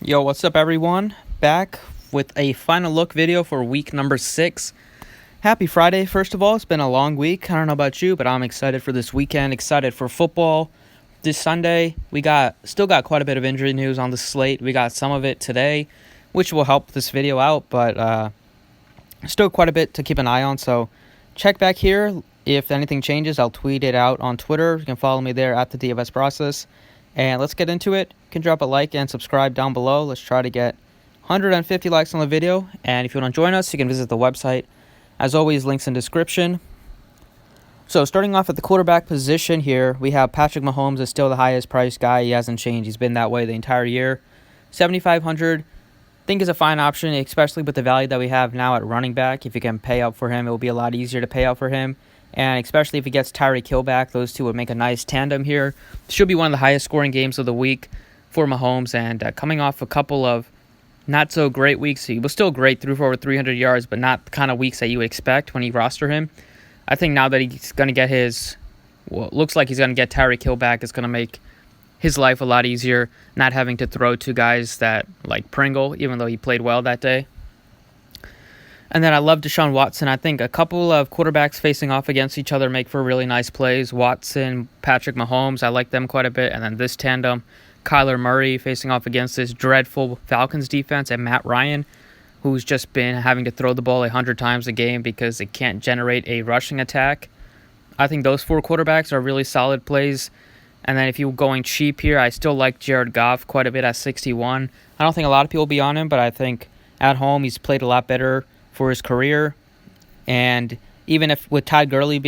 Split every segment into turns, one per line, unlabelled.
Yo, what's up, everyone? Back with a final look video for week number 6. Happy Friday, first of all. It's been a long week. I don't know about you, but I'm excited for this weekend. Excited for football. This Sunday, we still got quite a bit of injury news on the slate. We got some of it today, which will help this video out, but still quite a bit to keep an eye on. So check back here. If anything changes, I'll tweet it out on Twitter. You can follow me there at the DFS process. And let's get into it. You can drop a like and subscribe down below. Let's try to get 150 likes on the video. And if you want to join us, you can visit the website. As always, links in description. So starting off at the quarterback position here, we have Patrick Mahomes is still the highest priced guy. He hasn't changed. He's been that way the entire year. 7,500, I think is a fine option, especially with the value that we have now at running back. If you can pay up for him, it will be a lot easier to pay out for him. And especially if he gets Tyreek Hill back, those two would make a nice tandem here. Should be one of the highest scoring games of the week for Mahomes. And coming off a couple of not so great weeks, he was still great, threw for over 300 yards, but not the kind of weeks that you would expect when you roster him. I think now that he's going to get looks like he's going to get Tyreek Hill back, it's going to make his life a lot easier, not having to throw to guys that like Pringle, even though he played well that day. And then I love Deshaun Watson. I think a couple of quarterbacks facing off against each other make for really nice plays. Watson, Patrick Mahomes, I like them quite a bit. And then this tandem, Kyler Murray facing off against this dreadful Falcons defense, and Matt Ryan, who's just been having to throw the ball 100 times a game because it can't generate a rushing attack. I think those four quarterbacks are really solid plays. And then if you're going cheap here, I still like Jared Goff quite a bit at 61. I don't think a lot of people will be on him, but I think at home he's played a lot better for his career. And even if with Todd Gurley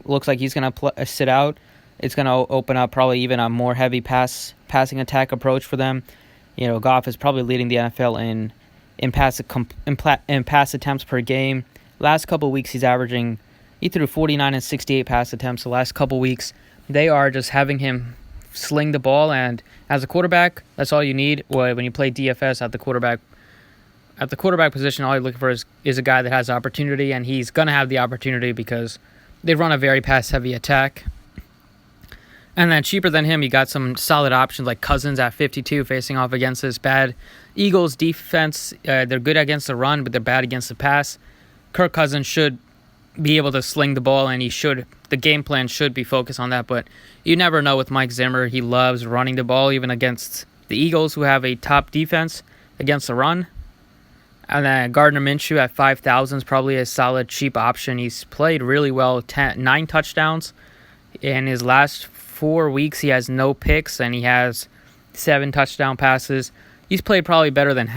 looks like he's going to sit out, it's going to open up probably even a more heavy passing attack approach for them. You know, Goff is probably leading the NFL in pass attempts per game. Last couple of weeks he threw 49 and 68 pass attempts. The last couple of weeks they are just having him sling the ball, and as a quarterback, that's all you need. When you play DFS at the quarterback position, all you're looking for is a guy that has opportunity, and he's going to have the opportunity because they run a very pass-heavy attack. And then cheaper than him, you got some solid options like Cousins at 52 facing off against this bad Eagles defense. They're good against the run, but they're bad against the pass. Kirk Cousins should be able to sling the ball, and the game plan should be focused on that, but you never know with Mike Zimmer. He loves running the ball, even against the Eagles, who have a top defense against the run. And then Gardner Minshew at 5,000 is probably a solid, cheap option. He's played really well, 9 touchdowns. In his last 4 weeks, he has no picks, and he has 7 touchdown passes. He's played probably better than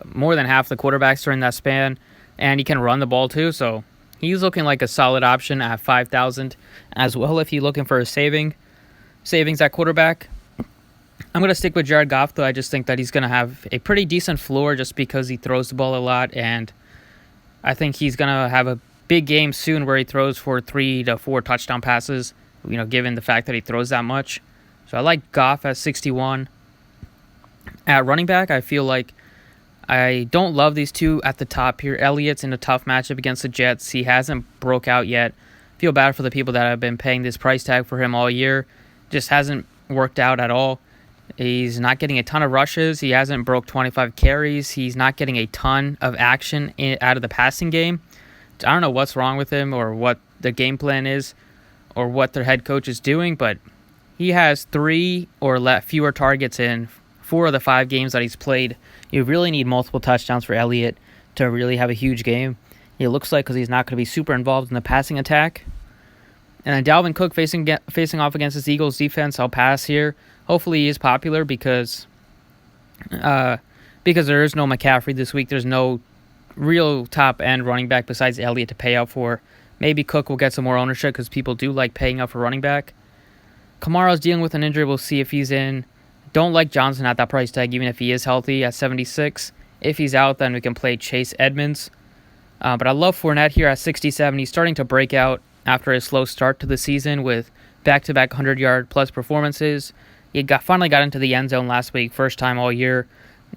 more than half the quarterbacks during that span, and he can run the ball too, so he's looking like a solid option at 5,000 as well if you're looking for a savings at quarterback. I'm going to stick with Jared Goff, though. I just think that he's going to have a pretty decent floor just because he throws the ball a lot, and I think he's going to have a big game soon where he throws for 3 to 4 touchdown passes, given the fact that he throws that much. So I like Goff at 61. At running back, I feel like I don't love these two at the top here. Elliott's in a tough matchup against the Jets. He hasn't broke out yet. Feel bad for the people that have been paying this price tag for him all year. Just hasn't worked out at all. He's not getting a ton of rushes. He hasn't broke 25 carries. He's not getting a ton of action out of the passing game. I don't know what's wrong with him or what the game plan is or what their head coach is doing, but he has 3 or fewer targets in 4 of the 5 games that he's played. You really need multiple touchdowns for Elliott to really have a huge game. It looks like because he's not going to be super involved in the passing attack. And then Dalvin Cook facing off against this Eagles defense, I'll pass here. Hopefully he is popular because there is no McCaffrey this week. There's no real top-end running back besides Elliott to pay out for. Maybe Cook will get some more ownership because people do like paying up for running back. Kamara's dealing with an injury. We'll see if he's in. Don't like Johnson at that price tag, even if he is healthy at 76. If he's out, then we can play Chase Edmonds. But I love Fournette here at 67. He's starting to break out after a slow start to the season with back-to-back 100-yard-plus performances. He finally got into the end zone last week, first time all year.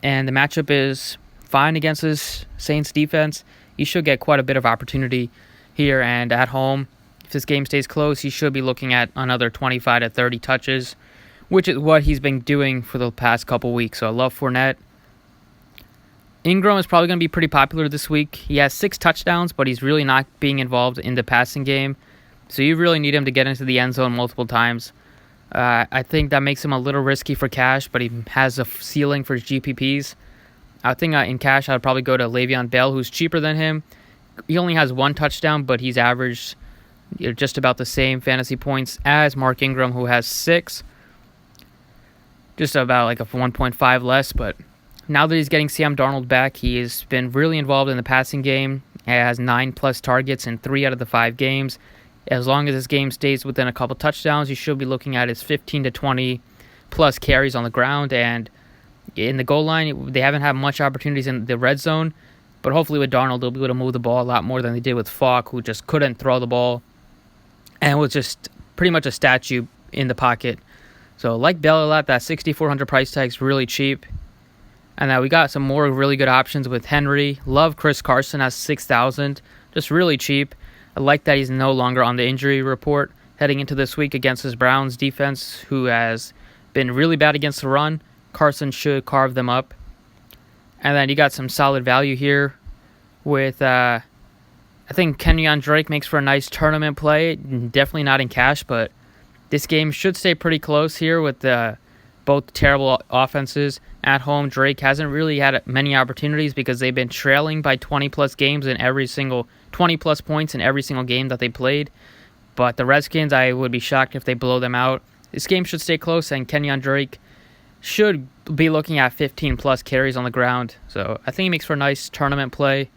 And the matchup is fine against this Saints defense. He should get quite a bit of opportunity here. And at home, if this game stays close, he should be looking at another 25 to 30 touches, which is what he's been doing for the past couple weeks. So I love Fournette. Ingram is probably going to be pretty popular this week. He has 6 touchdowns, but he's really not being involved in the passing game. So you really need him to get into the end zone multiple times. I think that makes him a little risky for cash, but he has a ceiling for GPPs. I think in cash, I'd probably go to Le'Veon Bell, who's cheaper than him. He only has 1 touchdown, but he's averaged just about the same fantasy points as Mark Ingram, who has 6. Just about like a 1.5 less, but now that he's getting Sam Darnold back, he has been really involved in the passing game. He has 9+ targets in 3 out of the 5 games. As long as this game stays within a couple touchdowns, you should be looking at his 15 to 20 plus carries on the ground. And in the goal line, they haven't had much opportunities in the red zone. But hopefully with Darnold, they'll be able to move the ball a lot more than they did with Falk, who just couldn't throw the ball and was just pretty much a statue in the pocket. So like Bell a lot, that 6,400 price tag is really cheap. And now we got some more really good options with Henry. Love Chris Carson at 6,000, just really cheap. I like that he's no longer on the injury report heading into this week against his Browns defense, who has been really bad against the run. Carson should carve them up. And then you got some solid value here with, I think Kenyon Drake makes for a nice tournament play. Definitely not in cash, but this game should stay pretty close here with both terrible offenses. At home, Drake hasn't really had many opportunities because they've been trailing by 20-plus games in every single 20-plus points in every single game that they played. But the Redskins, I would be shocked if they blow them out. This game should stay close, and Kenyon Drake should be looking at 15-plus carries on the ground. So I think he makes for a nice tournament play.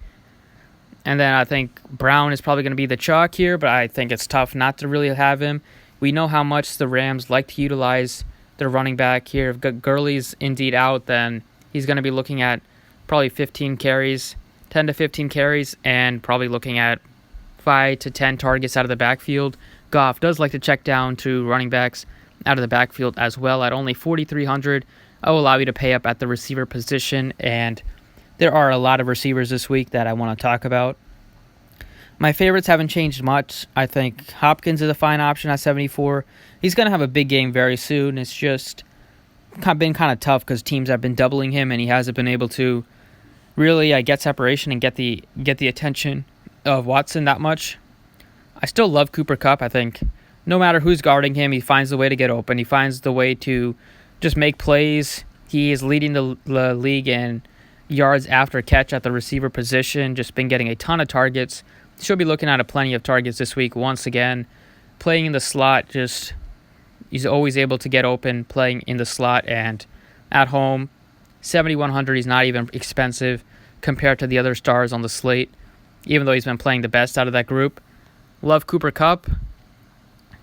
And then I think Brown is probably going to be the chalk here, but I think it's tough not to really have him. We know how much the Rams like to utilize their running back here. If Gurley's indeed out, then he's going to be looking at probably 15 carries, 10 to 15 carries, and probably looking at 5 to 10 targets out of the backfield. Goff does like to check down to running backs out of the backfield as well. At only 4,300, I will allow you to pay up at the receiver position, and there are a lot of receivers this week that I want to talk about. My favorites haven't changed much. I think Hopkins is a fine option at 74. He's going to have a big game very soon. It's just been kind of tough because teams have been doubling him, and he hasn't been able to really get separation and get the attention of Watson that much. I still love Cooper Kupp. I think no matter who's guarding him, he finds the way to get open. He finds the way to just make plays. He is leading the league in yards after catch at the receiver position. Just been getting a ton of targets. She'll be looking at plenty of targets this week once again. Playing in the slot, just he's always able to get open playing in the slot. And at home, 7,100, he's not even expensive compared to the other stars on the slate, even though he's been playing the best out of that group. Love Cooper Kupp.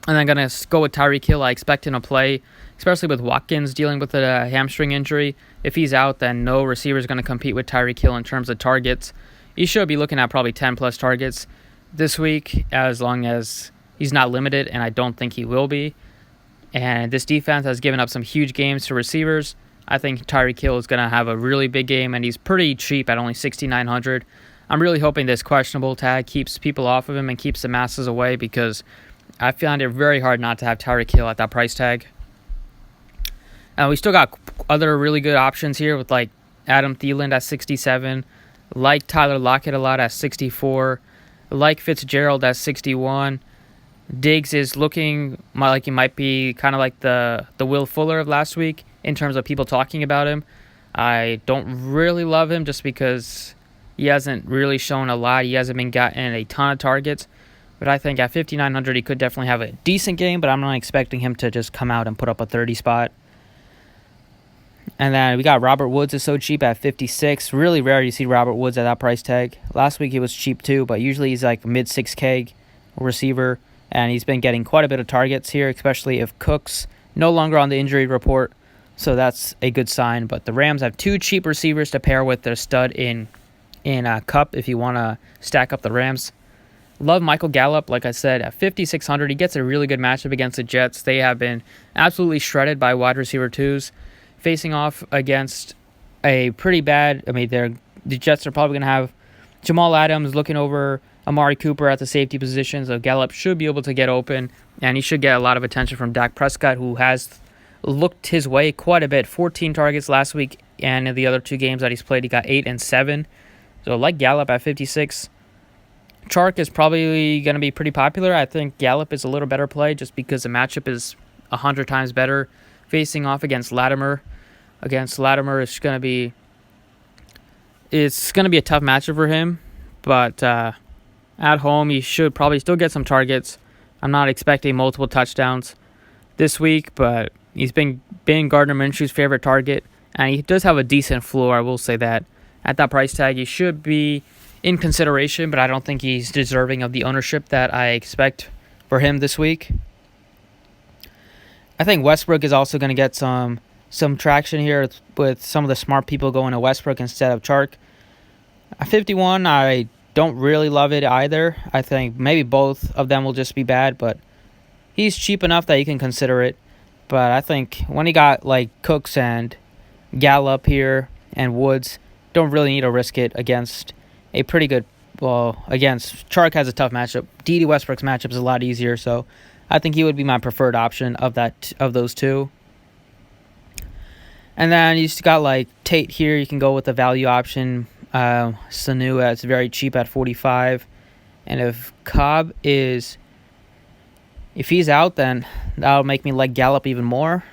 And I'm going to go with Tyreek Hill. I expect him to play, especially with Watkins dealing with a hamstring injury. If he's out, then no receiver is going to compete with Tyreek Hill in terms of targets. He should be looking at probably 10-plus targets this week, as long as he's not limited, and I don't think he will be. And this defense has given up some huge games to receivers. I think Tyreek Hill is going to have a really big game, and he's pretty cheap at only 6,900. I'm really hoping this questionable tag keeps people off of him and keeps the masses away, because I find it very hard not to have Tyreek Hill at that price tag. We still got other really good options here with like Adam Thielen at 67, like Tyler Lockett a lot at 64, like Fitzgerald at 61. Diggs is looking like he might be kind of like the Will Fuller of last week in terms of people talking about him. I don't really love him just because he hasn't really shown a lot. He hasn't been gotten a ton of targets. But I think at 5,900 he could definitely have a decent game, but I'm not expecting him to just come out and put up a 30 spot. And then we got Robert Woods is so cheap at 56. Really rare you see Robert Woods at that price tag. Last week he was cheap too, but usually he's like mid 6K receiver. And he's been getting quite a bit of targets here, especially if Cook's no longer on the injury report. So that's a good sign. But the Rams have 2 cheap receivers to pair with their stud in Kupp if you want to stack up the Rams. Love Michael Gallup, like I said, at 5,600. He gets a really good matchup against the Jets. They have been absolutely shredded by wide receiver 2s. Facing off against a pretty bad, the Jets are probably going to have Jamal Adams looking over Amari Cooper at the safety position, so Gallup should be able to get open, and he should get a lot of attention from Dak Prescott, who has looked his way quite a bit. 14 targets last week and in the other 2 games that he's played, he got 8 and 7. So like Gallup at 56. Chark is probably going to be pretty popular. I think Gallup is a little better play just because the matchup is 100 times better. Facing off against Latimer. It's going to be a tough matchup for him. But at home, he should probably still get some targets. I'm not expecting multiple touchdowns this week, but he's been Gardner Minshew's favorite target. And he does have a decent floor, I will say that. At that price tag, he should be in consideration, but I don't think he's deserving of the ownership that I expect for him this week. I think Westbrook is also going to get some traction here with some of the smart people going to Westbrook instead of Chark. At 51, I don't really love it either. I think maybe both of them will just be bad, but he's cheap enough that you can consider it. But I think when he got like Cooks and Gallup here and Woods, don't really need to risk it against a pretty good, against Chark has a tough matchup. D.D. Westbrook's matchup is a lot easier, so I think he would be my preferred option of those two. And then you just got like Tate here. You can go with the value option. Sanu that's very cheap at 45. And if he's out, then that'll make me like Gallup even more.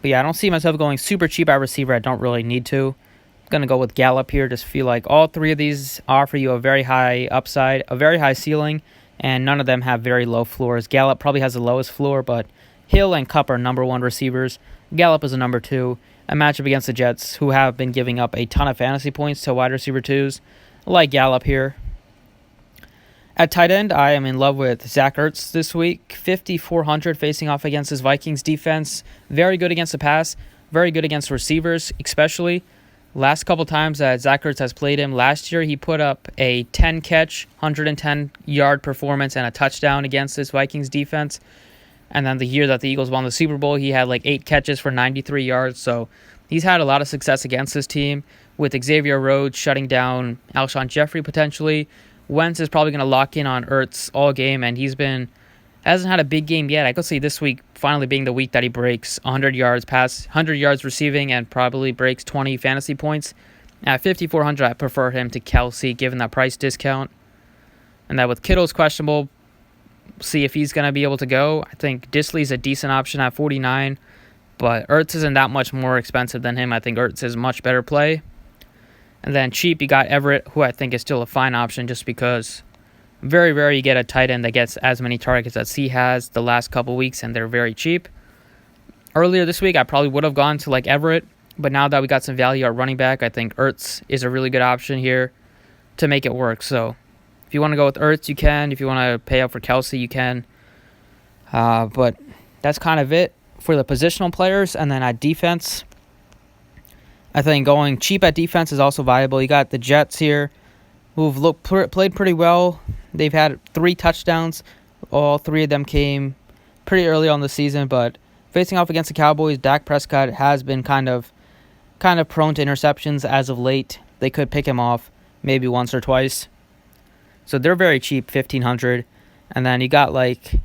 But yeah, I don't see myself going super cheap at receiver. I don't really need to. I'm going to go with Gallup here. Just feel like all 3 of these offer you a very high upside, a very high ceiling, and none of them have very low floors. Gallup probably has the lowest floor, but Hill and Kupp are number 1 receivers. Gallup is a number 2. A matchup against the Jets, who have been giving up a ton of fantasy points to wide receiver 2s. I like Gallup here. At tight end, I am in love with Zach Ertz this week. 5,400 facing off against his Vikings defense. Very good against the pass. Very good against receivers, especially. Last couple times that Zach Ertz has played him, last year he put up a 10-catch, 110-yard performance and a touchdown against this Vikings defense. And then the year that the Eagles won the Super Bowl, he had like 8 catches for 93 yards. So he's had a lot of success against this team with Xavier Rhodes shutting down Alshon Jeffrey potentially. Wentz is probably going to lock in on Ertz all game, and hasn't had a big game yet. I could see this week finally being the week that he breaks 100 yards receiving, and probably breaks 20 fantasy points. At 5,400, I prefer him to Kelsey, given that price discount. And that with Kittle's questionable, see if he's going to be able to go. I think Disley's a decent option at 49, but Ertz isn't that much more expensive than him. I think Ertz is a much better play. And then cheap, you got Everett, who I think is still a fine option just because very rare you get a tight end that gets as many targets as he has the last couple weeks, and they're very cheap. Earlier this week, I probably would have gone to like Everett, but now that we got some value at running back, I think Ertz is a really good option here to make it work. So if you want to go with Ertz, you can. If you want to pay up for Kelsey, you can. But that's kind of it for the positional players. And then at defense, I think going cheap at defense is also viable. You got the Jets here, who've played pretty well. They've had 3 touchdowns. All 3 of them came pretty early on the season, but facing off against the Cowboys, Dak Prescott has been kind of prone to interceptions as of late. They could pick him off maybe once or twice. So they're very cheap, 1,500. And then you got like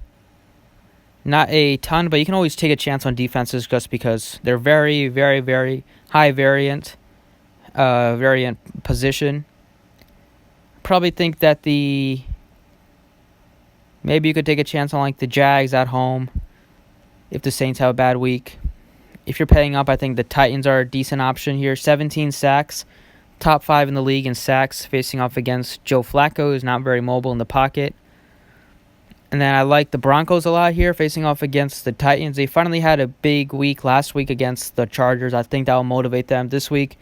not a ton, but you can always take a chance on defenses just because they're very, very, very high variant position. Probably think that maybe you could take a chance on like the Jags at home if the Saints have a bad week. If you're paying up, I think the Titans are a decent option here. 17 sacks, top 5 in the league in sacks, facing off against Joe Flacco, who's not very mobile in the pocket. And then I like the Broncos a lot here, facing off against the Titans. They finally had a big week last week against the Chargers. I think that will motivate them this week.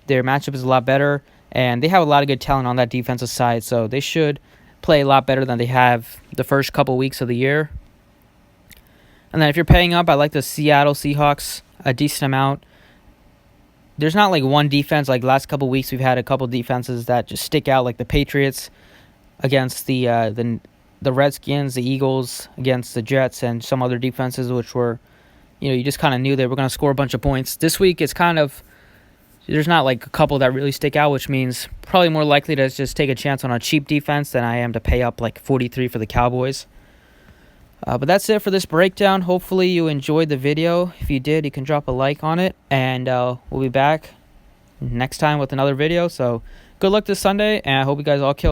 Their matchup is a lot better, and they have a lot of good talent on that defensive side, so they should play a lot better than they have the first couple weeks of the year. And then if you're paying up, I like the Seattle Seahawks a decent amount. There's not like one defense. Like last couple weeks, we've had a couple defenses that just stick out, like the Patriots against the Redskins, the Eagles against the Jets, and some other defenses which were, you just kind of knew they were going to score a bunch of points. This week, it's kind of, there's not like a couple that really stick out, which means probably more likely to just take a chance on a cheap defense than I am to pay up like 43 for the Cowboys. But that's it for this breakdown. Hopefully you enjoyed the video. If you did, you can drop a like on it, and we'll be back next time with another video. So good luck this Sunday, and I hope you guys all kill.